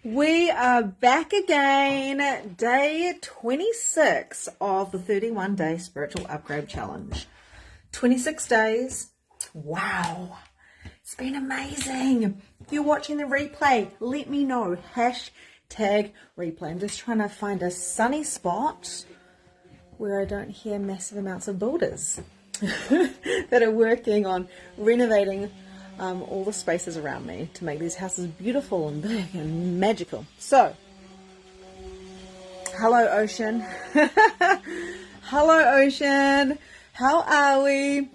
We are back again, day 26 of the 31-day spiritual upgrade challenge. 26 days. Wow. It's been amazing. If you're watching the replay, let me know. Hashtag replay. I'm just trying to find a sunny spot where I don't hear massive amounts of builders that are working on renovating all the spaces around me to make these houses beautiful and big and magical. So, hello ocean. Hello ocean. How are we?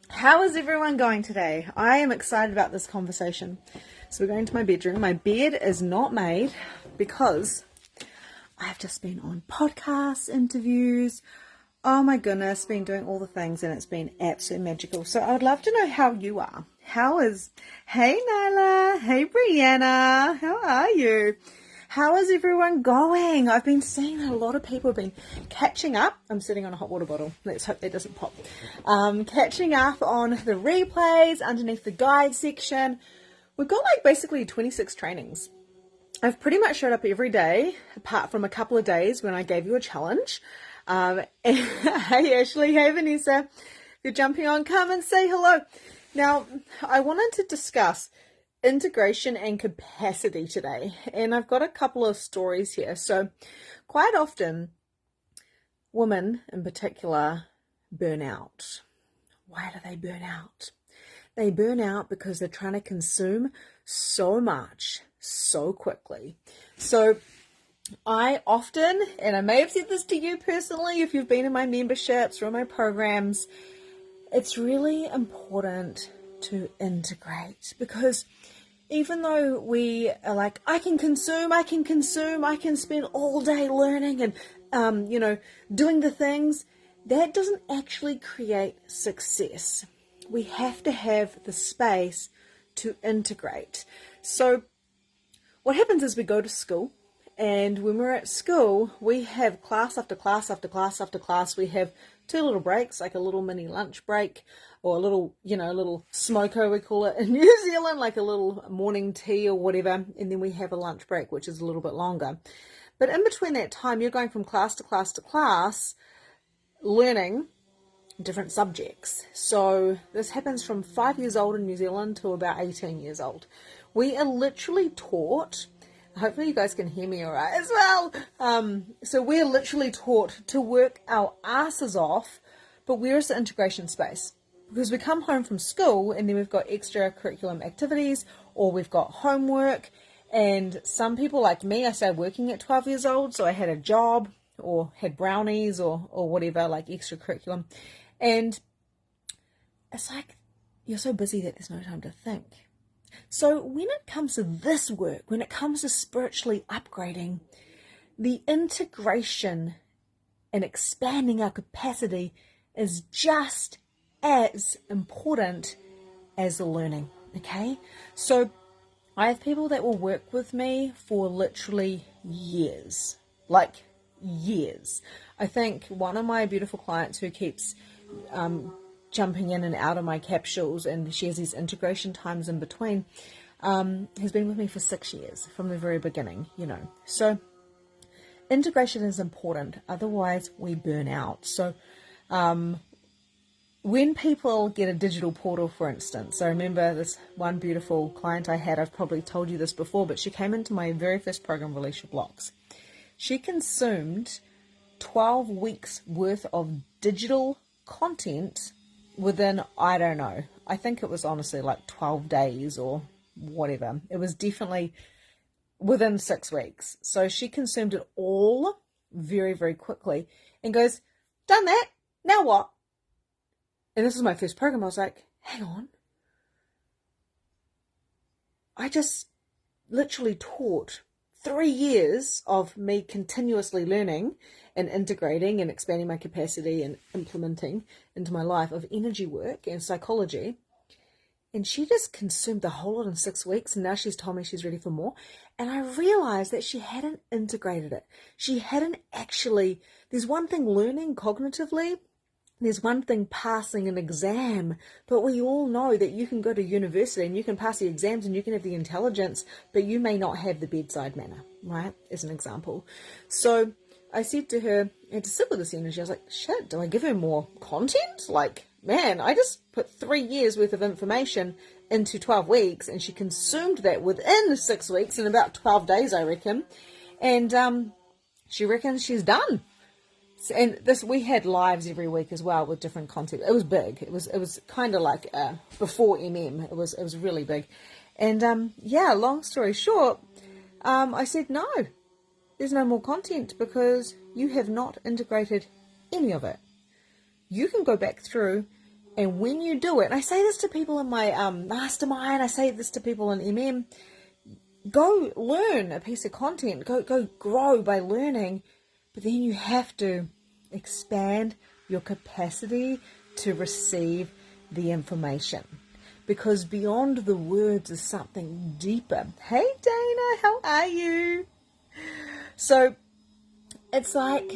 How is everyone going today? I am excited about this conversation. So we're going to my bedroom. My bed is not made because I've just been on podcast interviews. Oh my goodness, been doing all the things and it's been absolutely magical. So I would love to know how you are. Hey Nyla, hey Brianna, how are you? How is everyone going? I've been seeing that a lot of people have been catching up. I'm sitting on a hot water bottle. Let's hope that doesn't pop. Catching up on the replays underneath the guide section. We've got like basically 26 trainings. I've pretty much showed up every day, apart from a couple of days when I gave you a challenge. Hey Ashley, hey Vanessa, if you're jumping on, come and say hello. Now, I wanted to discuss integration and capacity today, and I've got a couple of stories here. So quite often, women in particular burn out. Why do they burn out? They burn out because they're trying to consume so much so quickly. So I often, and I may have said this to you personally if you've been in my memberships or my programs, it's really important to integrate, because even though we are like, I can consume, I can spend all day learning and, doing the things, that doesn't actually create success. We have to have the space to integrate. So what happens is we go to school. And when we're at school, we have class after class after class after class. We have two little breaks, like a little mini lunch break or a little smoko, we call it in New Zealand, like a little morning tea or whatever. And then we have a lunch break, which is a little bit longer. But in between that time, you're going from class to class to class, learning different subjects. So this happens from 5 years old in New Zealand to about 18 years old. We are literally taught, hopefully you guys can hear me all right as well. So we're literally taught to work our asses off, but where is the integration space? Because we come home from school and then we've got extra curriculum activities or we've got homework. And some people like me, I started working at 12 years old. So I had a job or had brownies or whatever, like extra curriculum. And it's like, you're so busy that there's no time to think. So when it comes to this work, when it comes to spiritually upgrading, the integration and expanding our capacity is just as important as the learning, okay? So I have people that will work with me for literally years, like years. I think one of my beautiful clients who keeps jumping in and out of my capsules, and she has these integration times in between, has been with me for 6 years from the very beginning, So integration is important, otherwise we burn out. So when people get a digital portal, for instance, I remember this one beautiful client I had, I've probably told you this before, but she came into my very first program, Release Your Blocks. She consumed 12 weeks worth of digital content within, I don't know, I think it was honestly like 12 days or whatever. It was definitely within 6 weeks. So she consumed it all very, very quickly and goes, done that, now what? And this was my first program. I was like, hang on. I just literally taught 3 years of me continuously learning and integrating and expanding my capacity and implementing into my life of energy work and psychology. And she just consumed the whole lot in 6 weeks. And now she's told me she's ready for more. And I realized that she hadn't integrated it. She hadn't actually, there's one thing learning cognitively, There's one thing passing an exam, but we all know that you can go to university and you can pass the exams and you can have the intelligence, but you may not have the bedside manner, right? As an example. So I said to her, and to sit with this energy, I was like, shit, do I give her more content? Like, man, I just put 3 years worth of information into 12 weeks and she consumed that within 6 weeks, in about 12 days, I reckon. And she reckons she's done. And this, we had lives every week as well with different concepts. It was big. It was kind of like before MM. It was really big. And yeah, long story short, I said no. There's no more content because you have not integrated any of it. You can go back through, and when you do it, and I say this to people in my mastermind, I say this to people in MM, go learn a piece of content. Go grow by learning. But then you have to expand your capacity to receive the information. Because beyond the words is something deeper. Hey Dana, how are you? So it's like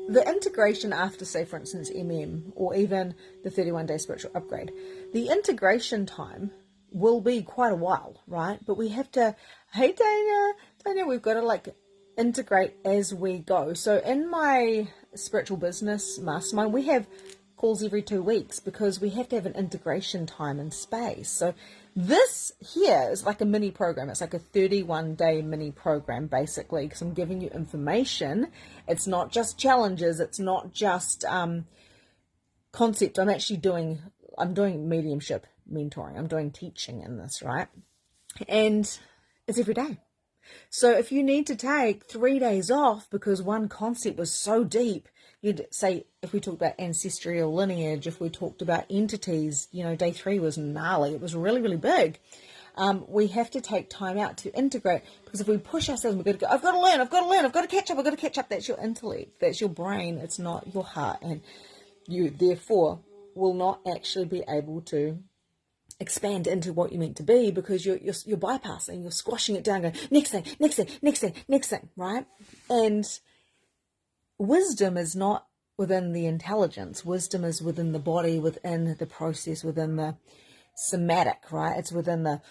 the integration after, say, for instance, MM, or even the 31-day spiritual upgrade. The integration time will be quite a while, right? But we have to, hey Dana, we've got to like integrate as we go. So in my spiritual business mastermind, we have calls every 2 weeks because we have to have an integration time and space. So this here is like a mini program. It's like a 31-day mini program, basically, because I'm giving you information. It's not just challenges. It's not just concept. I'm doing mediumship mentoring. I'm doing teaching in this, right? And it's every day. So if you need to take 3 days off because one concept was so deep, you'd say, if we talked about ancestral lineage, if we talked about entities, day 3 was gnarly. It was really, really big. We have to take time out to integrate, because if we push ourselves, we're going to go, I've got to learn, I've got to catch up. That's your intellect. That's your brain. It's not your heart. And you, therefore, will not actually be able to expand into what you meant to be, because you're bypassing, you're squashing it down, going next thing, right? And wisdom is not within the intelligence. Wisdom is within the body, within the process, within the somatic, right? It's within the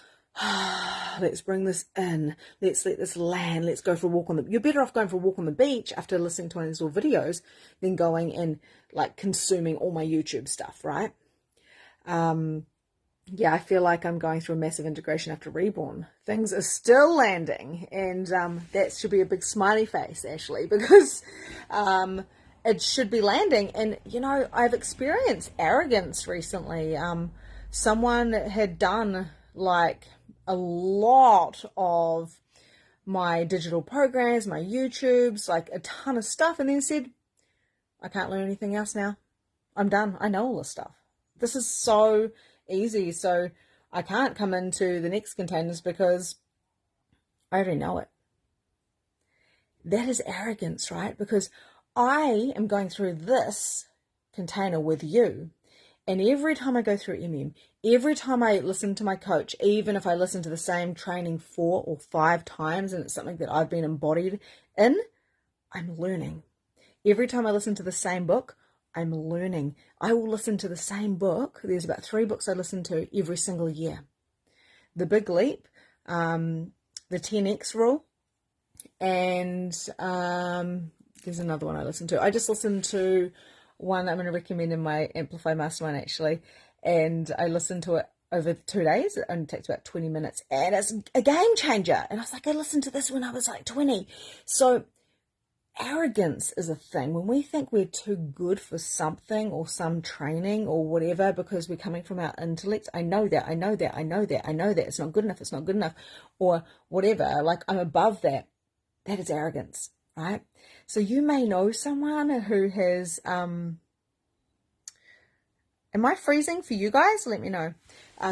let's bring this in, let's let this land, let's go for a walk on the, you're better off going for a walk on the beach after listening to one of these little videos than going and like consuming all my YouTube stuff, right? Yeah, I feel like I'm going through a massive integration after reborn. Things are still landing, and that should be a big smiley face, Ashley, because it should be landing. And, I've experienced arrogance recently. Someone had done like a lot of my digital programs, my YouTubes, like a ton of stuff, and then said, I can't learn anything else now. I'm done. I know all this stuff. This is so easy, so I can't come into the next containers because I already know it. That is arrogance, right? Because I am going through this container with you, and every time I go through MM, every time I listen to my coach, even if I listen to the same training 4 or 5 times and it's something that I've been embodied in, I'm learning. Every time I listen to the same book, I'm learning. I will listen to the same book. There's about 3 books I listen to every single year. The Big Leap, the 10X Rule, and there's another one I listen to. I just listened to one I'm going to recommend in my Amplify Mastermind, actually, and I listened to it over 2 days. It only takes about 20 minutes, and it's a game changer. And I was like, I listened to this when I was like 20. So arrogance is a thing. When we think we're too good for something or some training or whatever because we're coming from our intellect, I know that, it's not good enough, or whatever, like I'm above that. That is arrogance, right? So you may know someone who has, am I freezing for you guys? Let me know.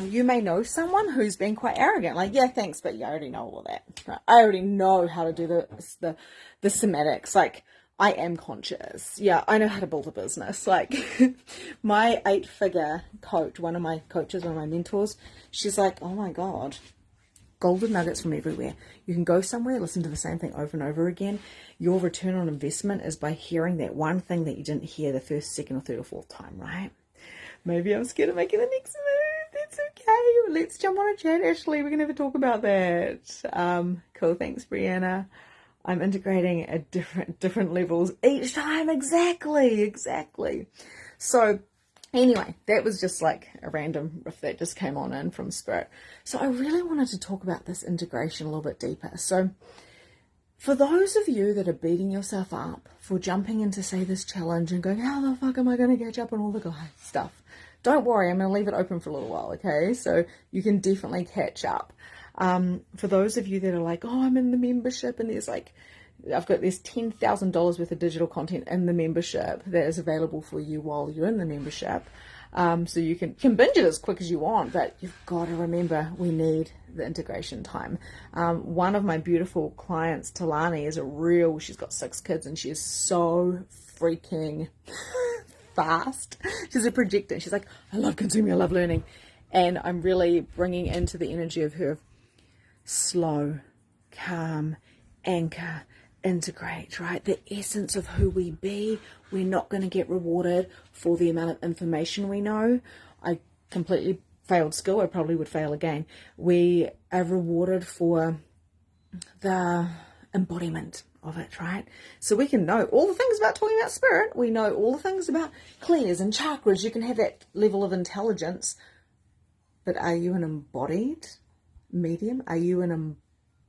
You may know someone who's been quite arrogant, like, yeah, thanks, but yeah, I already know all of that. Right? I already know how to do the somatics. Like, I am conscious. Yeah, I know how to build a business. Like, my 8-figure coach, one of my coaches, one of my mentors, she's like, oh my God, golden nuggets from everywhere. You can go somewhere, listen to the same thing over and over again. Your return on investment is by hearing that one thing that you didn't hear the first, second, or third, or fourth time, right? Maybe I'm scared of making the next move. That's okay. Let's jump on a chat, Ashley. We're going to have a talk about that. Cool. Thanks, Brianna. I'm integrating at different levels each time. Exactly. So anyway, that was just like a random riff that just came on in from Spirit. So I really wanted to talk about this integration a little bit deeper. So for those of you that are beating yourself up for jumping into, say, this challenge and going, how the fuck am I going to catch up on all the guys stuff? Don't worry, I'm going to leave it open for a little while, okay? So you can definitely catch up. For those of you that are like, oh, I'm in the membership and there's $10,000 worth of digital content in the membership that is available for you while you're in the membership. So you can binge it as quick as you want, but you've got to remember we need the integration time. One of my beautiful clients, Talani, she's got 6 kids and she is so freaking fast. She's a projector. She's like, I love consuming, I love learning. And I'm really bringing into the energy of her slow, calm, anchor, integrate, right? The essence of who we be. We're not going to get rewarded for the amount of information we know. I completely failed school. I probably would fail again. We are rewarded for the embodiment of it, right? So we can know all the things about talking about spirit. We know all the things about clears and chakras. You can have that level of intelligence, but are you an embodied medium? Are you an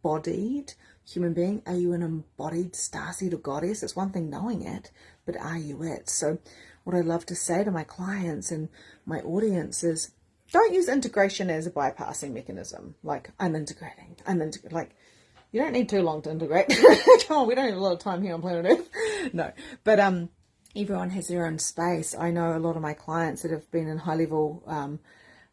embodied human being? Are you an embodied starseed or goddess? It's one thing knowing it, but are you it? So what I love to say to my clients and my audience is, don't use integration as a bypassing mechanism. Like, I'm integrating. Like, you don't need too long to integrate. Come on, we don't have a lot of time here on planet Earth. No, but everyone has their own space. I know a lot of my clients that have been in high level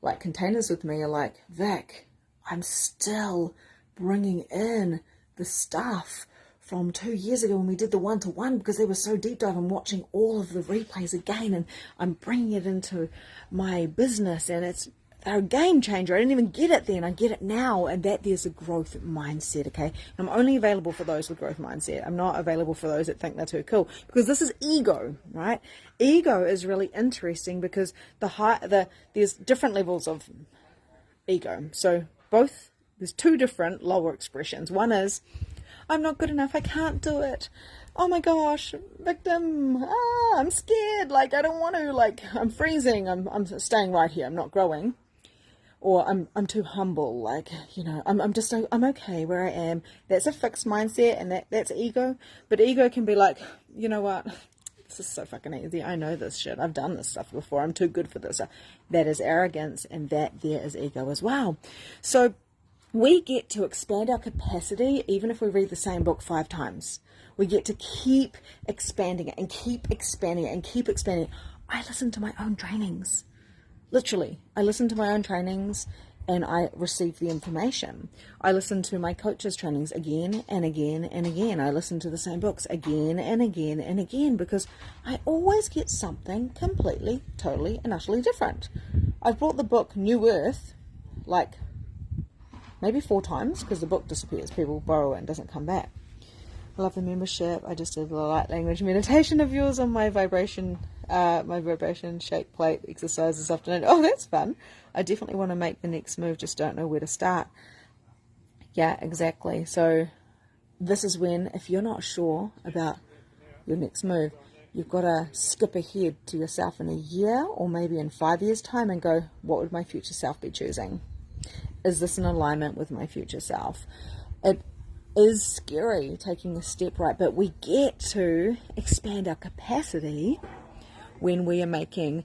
like containers with me are like, Vic, I'm still bringing in the stuff from 2 years ago when we did the one-to-one, because they were so deep dive. I'm watching all of the replays again and I'm bringing it into my business, and it's a game changer. I didn't even get it then. I get it now, and that there's a growth mindset, okay? I'm only available for those with growth mindset. I'm not available for those that think they're too cool, because this is ego, right? Ego is really interesting because there's different levels of ego. So there's 2 different lower expressions. One is, I'm not good enough, I can't do it. Oh my gosh, victim, I'm scared, like I don't want to, like I'm freezing, I'm staying right here, I'm not growing. Or I'm too humble, like, you know, I'm okay where I am. That's a fixed mindset, and that's ego. But ego can be like, you know what, this is so fucking easy, I know this shit, I've done this stuff before, I'm too good for this. That is arrogance, and that there is ego as well. So we get to expand our capacity even if we read the same book 5 times. We get to keep expanding it and keep expanding it and keep expanding it. I listen to my own trainings. Literally, I listen to my own trainings and I receive the information. I listen to my coach's trainings again and again and again. I listen to the same books again and again and again, because I always get something completely, totally and utterly different. I've bought the book New Earth like maybe 4 times, because the book disappears. People borrow it and doesn't come back. I love the membership. I just did the light language meditation of yours on my vibration shake plate exercise this afternoon. Oh, that's fun. I definitely want to make the next move, just don't know where to start. Yeah, exactly. So this is when, if you're not sure about your next move, you've got to skip ahead to yourself in a year or maybe in 5 years' time and go, what would my future self be choosing? Is this in alignment with my future self? It is scary taking a step, right? But we get to expand our capacity when we are making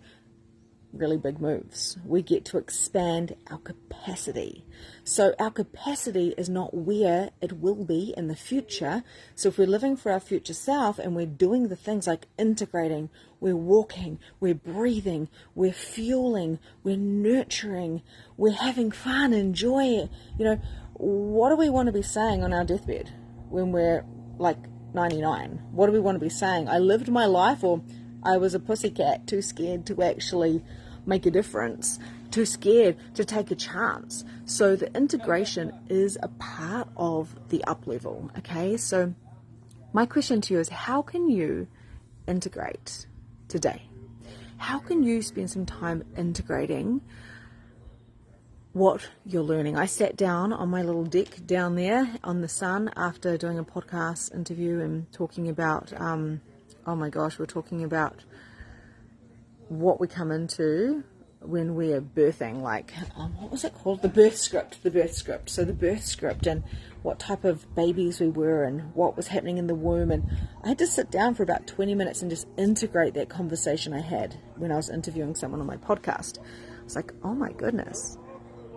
really big moves. We get to expand our capacity. So our capacity is not where it will be in the future. So if we're living for our future self and we're doing the things like integrating, we're walking, we're breathing, we're fueling, we're nurturing, we're having fun, enjoy it. You know, what do we want to be saying on our deathbed when we're like 99? What do we want to be saying? I lived my life, or I was a pussycat too scared to actually make a difference. too scared to take a chance. So the integration is a part of the up level. Okay, so my question to you is, how can you integrate today? How can you spend some time integrating what you're learning? I sat down on my little deck down there on the sun after doing a podcast interview and talking about, oh my gosh, we're talking about what we come into when we are birthing, like, what was it called? The birth script. So the birth script and what type of babies we were and what was happening in the womb. And I had to sit down for about 20 minutes and just integrate that conversation I had when I was interviewing someone on my podcast. I was like, oh my goodness,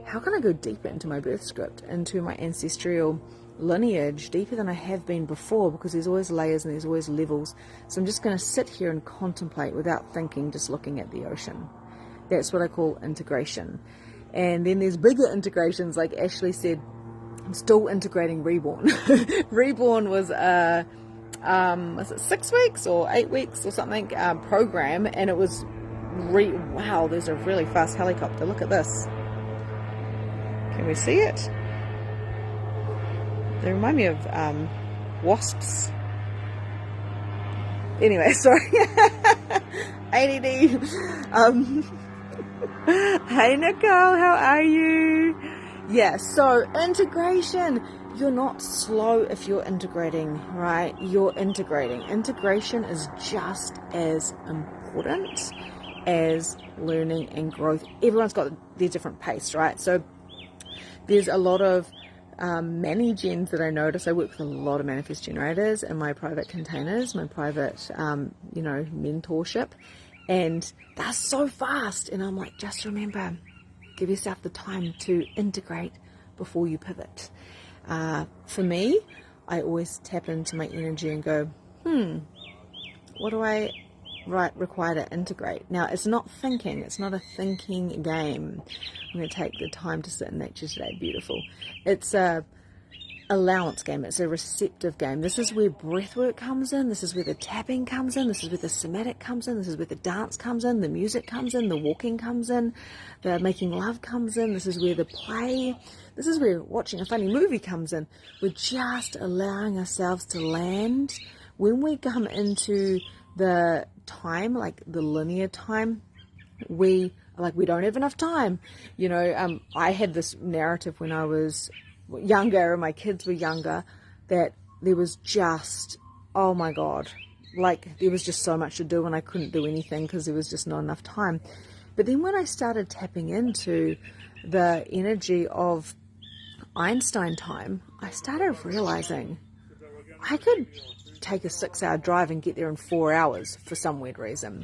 how can I go deeper into my birth script, into my ancestral lineage, deeper than I have been before, because there's always layers and there's always levels. So I'm just going to sit here and contemplate without thinking, just looking at the ocean. That's what I call integration. And then there's bigger integrations, like Ashley said. I'm still integrating Reborn. Reborn was it 6 weeks or 8 weeks or something program, and it was wow, there's a really fast helicopter. Look at this. Can we see it? They remind me of wasps. Anyway, sorry. ADD. Hey Nicole, how are you? Yeah, so integration. You're not slow if you're integrating, right? You're integrating. Integration is just as important as learning and growth. Everyone's got their different pace, right? So there's a lot of many gens that I notice. I work with a lot of manifest generators in my private containers, my private, mentorship. And they're so fast. And I'm like, just remember, give yourself the time to integrate before you pivot. For me, I always tap into my energy and go, what do I require to integrate? Now, it's not thinking. It's not a thinking game. I'm going to take the time to sit in nature today. Beautiful. It's a allowance game. It's a receptive game. This is where breath work comes in. This is where the tapping comes in. This is where the somatic comes in. This is where the dance comes in. The music comes in. The walking comes in. The making love comes in. This is where the play. This is where watching a funny movie comes in. We're just allowing ourselves to land. When we come into the time, like the linear time, we don't have enough time. I had this narrative when I was younger and my kids were younger, that there was just, oh my God, like there was just so much to do and I couldn't do anything because there was just not enough time. But then when I started tapping into the energy of Einstein time, I started realizing I could take a 6-hour drive and get there in 4 hours for some weird reason.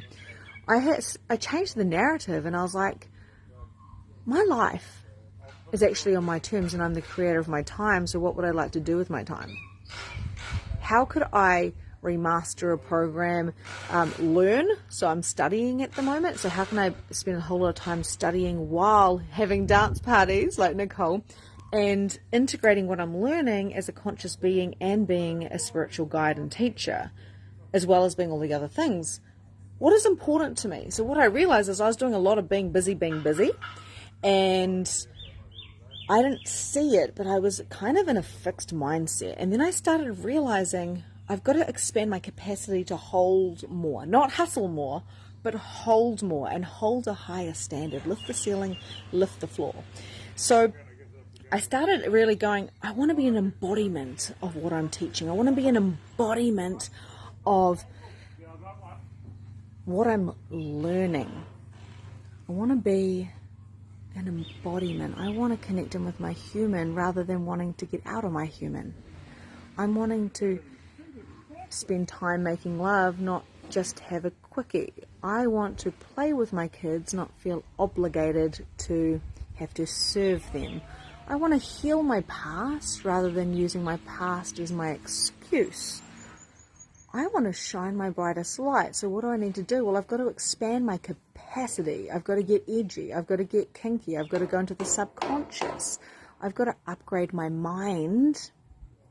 I changed the narrative and I was like, my life is actually on my terms and I'm the creator of my time, so what would I like to do with my time? How could I remaster a program, learn? So I'm studying at the moment, so how can I spend a whole lot of time studying while having dance parties like Nicole, and integrating what I'm learning as a conscious being and being a spiritual guide and teacher, as well as being all the other things? What is important to me? So what I realized is I was doing a lot of being busy, and I didn't see it, but I was kind of in a fixed mindset. And then I started realizing I've got to expand my capacity to hold more, not hustle more, but hold more and hold a higher standard, lift the ceiling, lift the floor. So I started really going, I want to be an embodiment of what I'm teaching. I want to be an embodiment of what I'm learning. I want to be an embodiment. I want to connect in with my human rather than wanting to get out of my human. I'm wanting to spend time making love, not just have a quickie. I want to play with my kids, not feel obligated to have to serve them. I want to heal my past rather than using my past as my excuse. I want to shine my brightest light. So what do I need to do? Well, I've got to expand my capacity. I've got to get edgy. I've got to get kinky. I've got to go into the subconscious. I've got to upgrade my mind,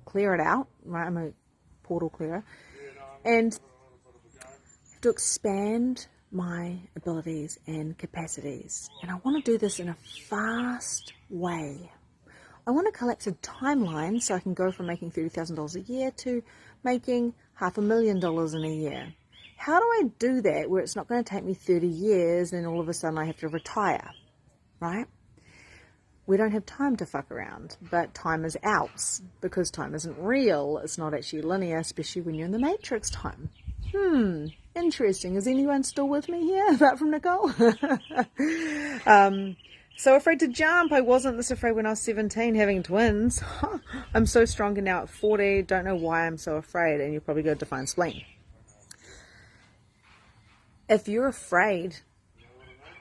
clear it out, right? I'm a portal clearer. And to expand my abilities and capacities. And I want to do this in a fast way. I want to collect a timeline so I can go from making $30,000 a year to making $500,000 in a year. How do I do that where it's not going to take me 30 years and all of a sudden I have to retire, right? We don't have time to fuck around, but time is ours because time isn't real. It's not actually linear, especially when you're in the matrix time. Interesting. Is anyone still with me here apart from Nicole? So afraid to jump. I wasn't this afraid when I was 17 having twins. I'm so stronger now at 40. Don't know why I'm so afraid. And you're probably going to define spleen. If you're afraid,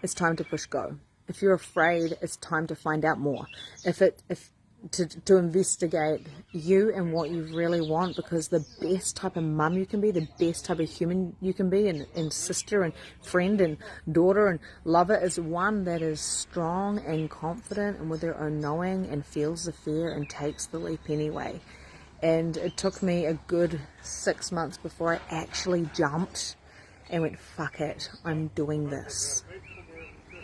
it's time to push go. If you're afraid, it's time to find out more. To investigate you and what you really want, because the best type of mum you can be, the best type of human you can be, and sister and friend and daughter and lover, is one that is strong and confident and with their own knowing and feels the fear and takes the leap anyway. And it took me a good 6 months before I actually jumped and went, fuck it, I'm doing this.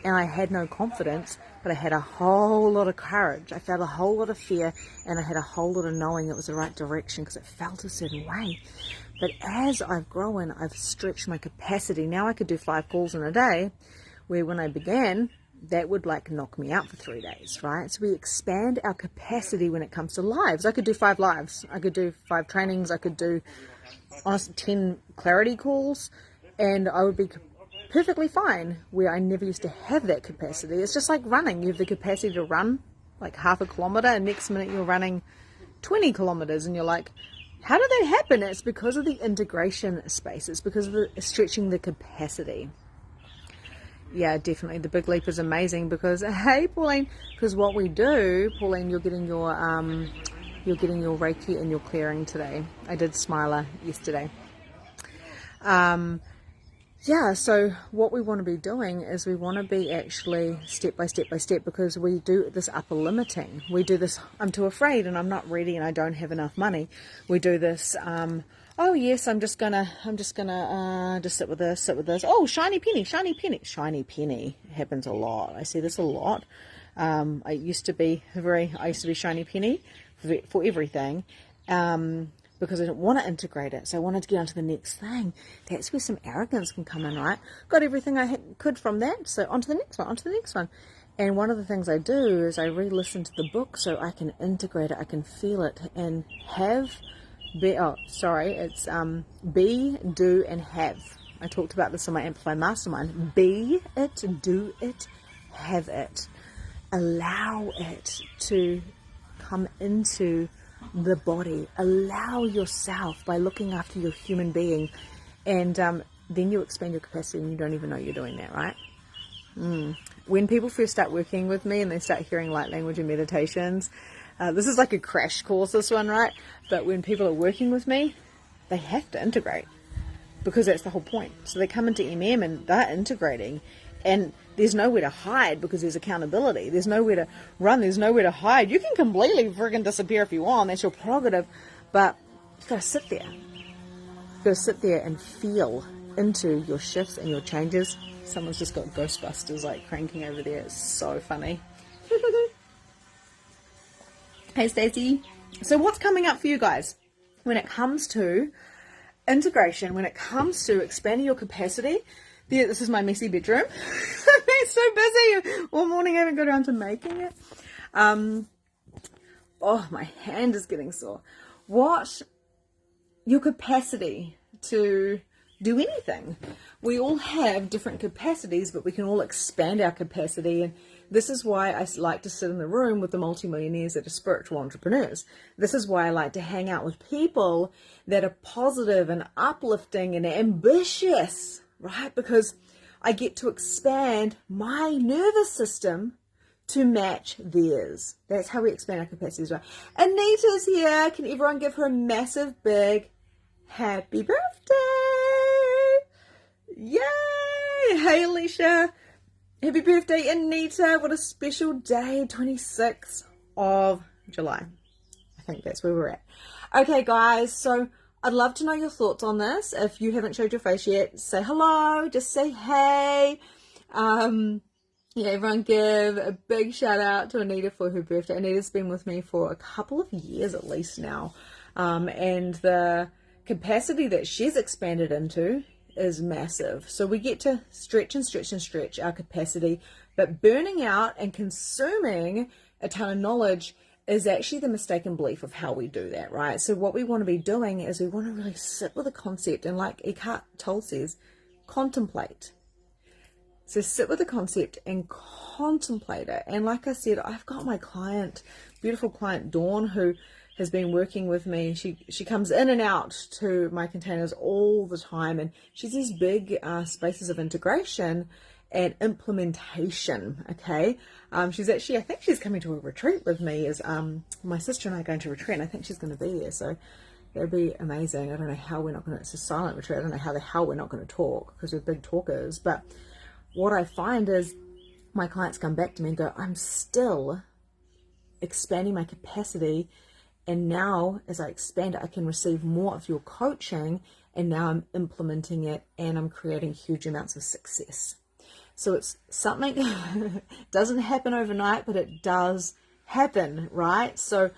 And I had no confidence, but I had a whole lot of courage. I felt a whole lot of fear, and I had a whole lot of knowing it was the right direction because it felt a certain way. But as I've grown, I've stretched my capacity. Now I could do 5 calls in a day, where when I began, that would like knock me out for 3 days, right? So we expand our capacity when it comes to lives. I could do 5 lives. I could do 5 trainings. I could do 10 clarity calls, and I would be perfectly fine, where I never used to have that capacity. It's just like running. You have the capacity to run like half a kilometer, and next minute you're running 20 kilometers, and you're like, how did that happen? It's because of the integration space. It's because of the stretching the capacity. Yeah, definitely. The big leap is amazing because, hey, Pauline, because what we do, Pauline, you're getting your Reiki and your clearing today. I did Smiler yesterday. Yeah, so what we want to be doing is we want to be actually step by step by step, because we do this upper limiting. We do this, I'm too afraid and I'm not ready and I don't have enough money. We do this, oh yes, I'm just gonna just sit with this. Oh, shiny penny happens a lot. I see this a lot. I used to be shiny penny for everything. Because I didn't want to integrate it. So I wanted to get on to the next thing. That's where some arrogance can come in, right? Got everything I could from that, so on to the next one. And one of the things I do is I re-listen to the book so I can integrate it, I can feel it, and be, do, and have. I talked about this in my Amplify Mastermind. Be it, do it, have it. Allow it to come into the body. Allow yourself by looking after your human being, and then you expand your capacity and you don't even know you're doing that, right? When people first start working with me and they start hearing light language and meditations, this is like a crash course, this one, right? But when people are working with me, they have to integrate, because that's the whole point. So they come into MM and they're integrating, and there's nowhere to hide because there's accountability. There's nowhere to run. There's nowhere to hide. You can completely friggin' disappear if you want. That's your prerogative. But you've got to sit there. You've got to sit there and feel into your shifts and your changes. Someone's just got Ghostbusters like cranking over there. It's so funny. Hey, Stacey. So what's coming up for you guys when it comes to integration, when it comes to expanding your capacity? This is my messy bedroom. I've been so busy all morning. I haven't got around to making it. Oh, my hand is getting sore. What? Your capacity to do anything. We all have different capacities, but we can all expand our capacity. And this is why I like to sit in the room with the multimillionaires that are spiritual entrepreneurs. This is why I like to hang out with people that are positive and uplifting and ambitious. Right? Because I get to expand my nervous system to match theirs. That's how we expand our capacities, right? Anita's here. Can everyone give her a massive, big happy birthday? Yay! Hey, Alicia. Happy birthday, Anita. What a special day. 26th of July. I think that's where we're at. Okay, guys. So I'd love to know your thoughts on this. If you haven't showed your face yet, say hello, just say hey. Yeah, everyone give a big shout out to Anita for her birthday. Anita's been with me for a couple of years at least now. And the capacity that she's expanded into is massive. So we get to stretch and stretch and stretch our capacity, but burning out and consuming a ton of knowledge is actually the mistaken belief of how we do that, right? So what we want to be doing is we want to really sit with a concept, and like Eckhart Tolle says, contemplate. So sit with the concept and contemplate it. And like I said, I've got my client, beautiful client Dawn, who has been working with me. She comes in and out to my containers all the time, and she's these big spaces of integration and implementation. Okay, she's actually, I think she's coming to a retreat with me. As my sister and I are going to retreat, and I think she's going to be there. So that'd be amazing. I don't know how we're not going to. It's a silent retreat. I don't know how the hell we're not going to talk, because we're big talkers. But what I find is my clients come back to me and go, I'm still expanding my capacity. And now as I expand it, I can receive more of your coaching. And now I'm implementing it and I'm creating huge amounts of success. So it's something doesn't happen overnight, but it does happen, right? So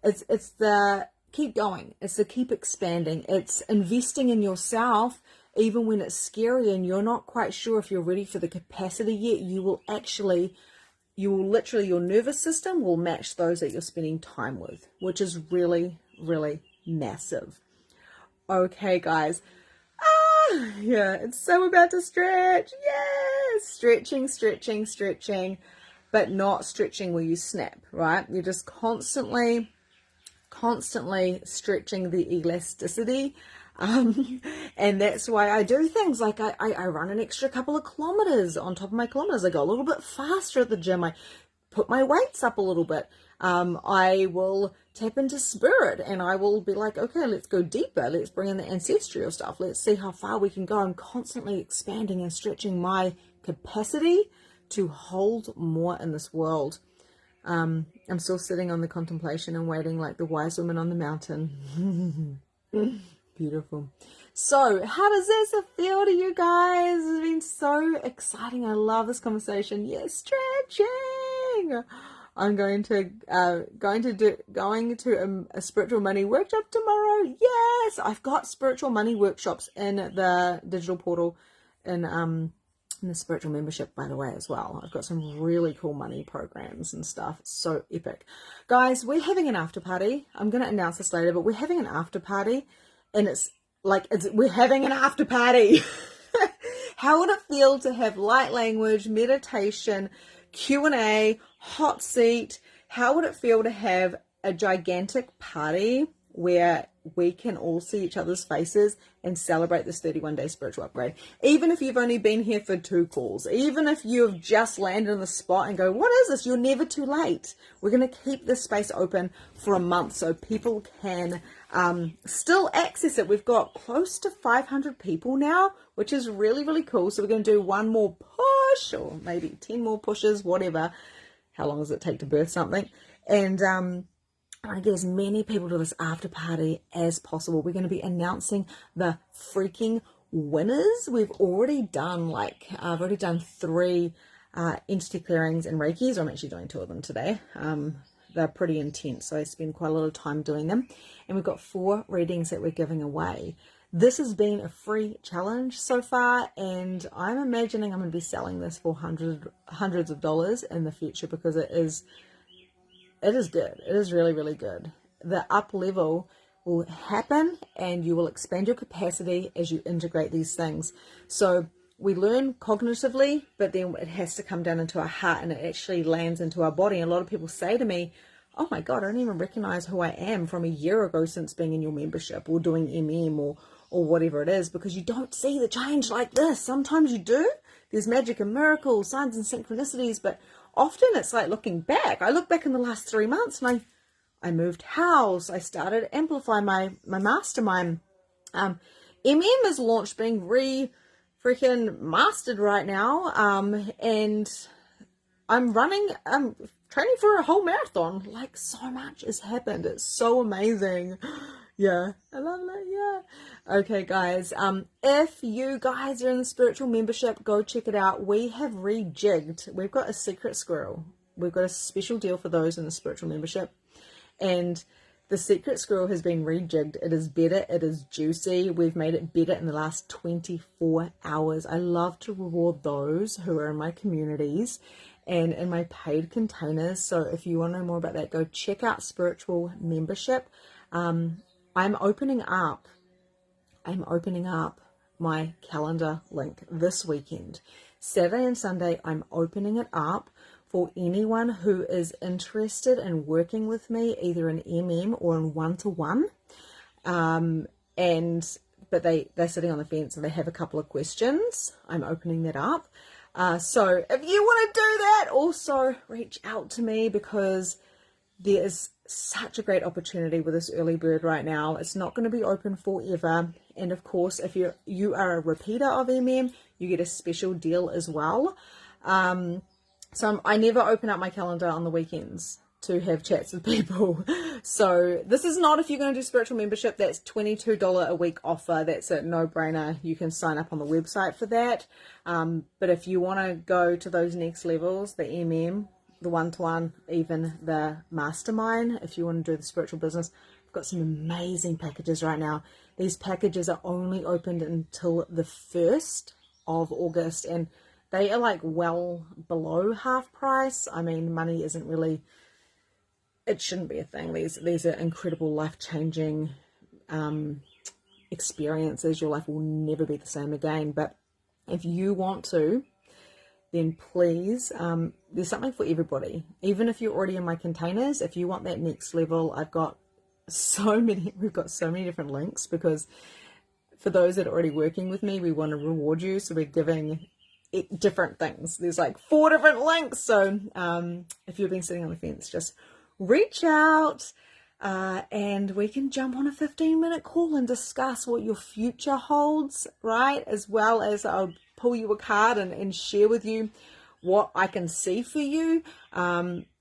it's the keep going. It's the keep expanding. It's investing in yourself. Even when it's scary and you're not quite sure if you're ready for the capacity yet, you will literally, your nervous system will match those that you're spending time with, which is really, really massive. Okay, guys. Yeah, it's so about to stretch. Yes, stretching, stretching, stretching, but not stretching where you snap, right? You're just constantly stretching the elasticity. And that's why I do things like I run an extra couple of kilometers on top of my kilometers. I go a little bit faster at the gym. I put my weights up a little bit. I will tap into spirit, and I will be like, okay, let's go deeper. Let's bring in the ancestral stuff. Let's see how far we can go. I'm constantly expanding and stretching my capacity to hold more in this world. I'm still sitting on the contemplation and waiting like the wise woman on the mountain. Beautiful. So how does this feel to you guys? It's been so exciting. I love this conversation. Yes, stretching. I'm going to a spiritual money workshop tomorrow. Yes, I've got spiritual money workshops in the digital portal in the spiritual membership, by the way, as well. I've got some really cool money programs and stuff. It's so epic. Guys, we're having an after party. I'm going to announce this later, but we're having an after party. And we're having an after party. How would it feel to have light language, meditation, Q&A, hot seat? How would it feel to have a gigantic party where we can all see each other's faces and celebrate this 31-day spiritual upgrade? Even if you've only been here for 2 calls, even if you've just landed on the spot and go, what is this? You're never too late. We're going to keep this space open for a month so people can still access it. We've got close to 500 people now, which is really, really cool. So we're going to do one more push, or maybe 10 more pushes, whatever. How long does it take to birth something? And I want to get as many people to this after party as possible. We're going to be announcing the freaking winners. We've already done I've already done 3 entity clearings and Reikis. I'm actually doing 2 of them today. They're pretty intense, so I spend quite a lot of time doing them. And we've got 4 readings that we're giving away. This has been a free challenge so far, and I'm imagining I'm going to be selling this for hundreds of dollars in the future, because it is good. It is really, really good. The up level will happen, and you will expand your capacity as you integrate these things. So we learn cognitively, but then it has to come down into our heart, and it actually lands into our body. And a lot of people say to me, oh my God, I don't even recognize who I am from a year ago since being in your membership or doing MM or whatever it is, because you don't see the change like this. Sometimes you do. There's magic and miracles, signs and synchronicities, but often it's like looking back. I look back in the last 3 months, and I moved house. I started Amplify, my mastermind. MM is launched, being freaking mastered right now. And I'm training for a whole marathon. Like, so much has happened. It's so amazing. Yeah, I love that. Yeah. Okay, guys. If you guys are in the spiritual membership, go check it out. We have rejigged. We've got a secret squirrel. We've got a special deal for those in the spiritual membership, and the secret squirrel has been rejigged. It is better. It is juicy. We've made it better in the last 24 hours. I love to reward those who are in my communities and in my paid containers. So if you want to know more about that, go check out spiritual membership. I'm opening up my calendar link this weekend. Saturday and Sunday, I'm opening it up for anyone who is interested in working with me, either in or in one-to-one. But they're sitting on the fence and they have a couple of questions. I'm opening that up. So if you want to do that, also reach out to me, because there is such a great opportunity with this early bird right now. It's not going to be open forever. And of course, if you are a repeater of you get a special deal as well. So I never open up my calendar on the weekends to have chats with people. So this is not, if you're going to do spiritual membership, that's $22 a week offer. That's a no-brainer. You can sign up on the website for that. But if you want to go to those next levels, the the one-to-one, even the mastermind, if you want to do the spiritual business, I've got some amazing packages right now. These packages are only opened until the 1st of August, and they are like well below half price. I mean, money isn't really, it shouldn't be a thing. These are incredible, life-changing experiences. Your life will never be the same again. But if you want to, then please, there's something for everybody. Even if you're already in my containers, if you want that next level, we've got so many different links, because for those that are already working with me, we want to reward you. So we're giving different things. There's like 4 different links. So if you've been sitting on the fence, just reach out and we can jump on a 15-minute call and discuss what your future holds, right? As well as I'll pull you a card and share with you what I can see for you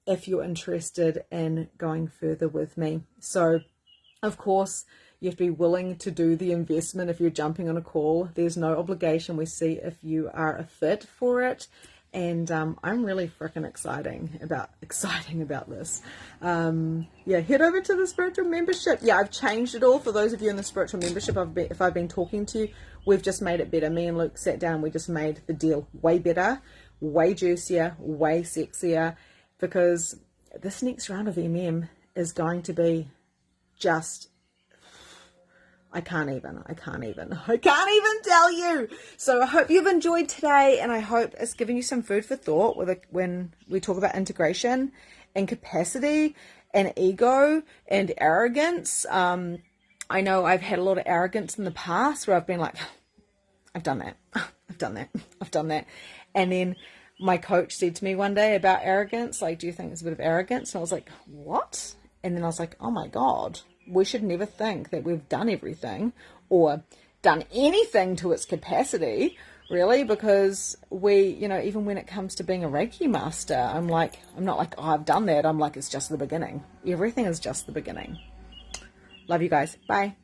if you're interested in going further with me. So, of course, you have to be willing to do the investment if you're jumping on a call. There's no obligation. We see if you are a fit for it. And I'm really freaking exciting about this. Head over to the spiritual membership. Yeah, I've changed it all. For those of you in the spiritual membership, if I've been talking to you, we've just made it better. Me and Luke sat down. We just made the deal way better, way juicier, way sexier, because this next round of is going to be just, I can't even tell you. So I hope you've enjoyed today, and I hope it's given you some food for thought when we talk about integration and capacity and ego and arrogance. I know I've had a lot of arrogance in the past where I've been like, I've done that. And then my coach said to me one day about arrogance, like, do you think it's a bit of arrogance? And I was like, what? And then I was like, oh my God, we should never think that we've done everything or done anything to its capacity, really, because even when it comes to being a Reiki master, I'm not like, oh, I've done that. I'm like, it's just the beginning. Everything is just the beginning. Love you guys. Bye.